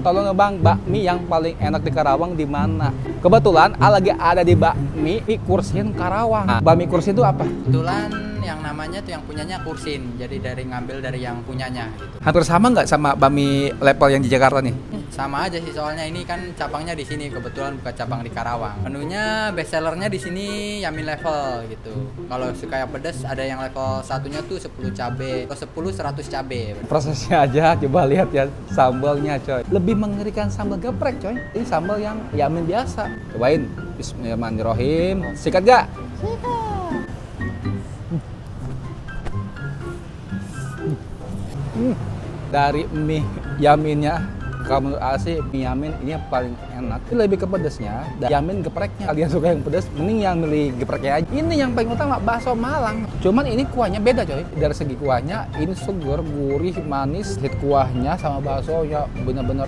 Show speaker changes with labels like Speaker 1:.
Speaker 1: Tolong bang, bakmi yang paling enak di Karawang di mana? Kebetulan lagi ada di bakmi di Kursin Karawang. Nah, bakmi Kursin itu apa?
Speaker 2: Kebetulan yang namanya tuh yang punyanya Kursin, jadi ngambil dari yang punyanya gitu.
Speaker 1: Hampir sama nggak sama bakmi level yang di Jakarta nih?
Speaker 2: Sama aja sih, soalnya ini kan cabangnya di sini, kebetulan buka cabang di Karawang. Menunya best sellernya di sini Yamin level gitu. Kalau suka yang pedas ada yang level satunya tuh 10 cabe, atau 10 100 cabe.
Speaker 1: Prosesnya aja, coba lihat ya sambalnya coy. Lebih mengerikan sambal geprek coy. Ini sambal yang Yamin biasa. Cobain. Bismillahirrahmanirrahim. Sikat gak? Dari mie Yaminnya, kalau menurut Asi, mie Yamin ini yang paling enak. Ini lebih ke pedasnya. Dan Yamin gepreknya. Kalian suka yang pedas, mending yang milih gepreknya aja. Ini yang paling utama, bakso Malang. Cuman ini kuahnya beda coy. Dari segi kuahnya, ini seger, gurih, manis. Hit kuahnya sama bakso ya bener-bener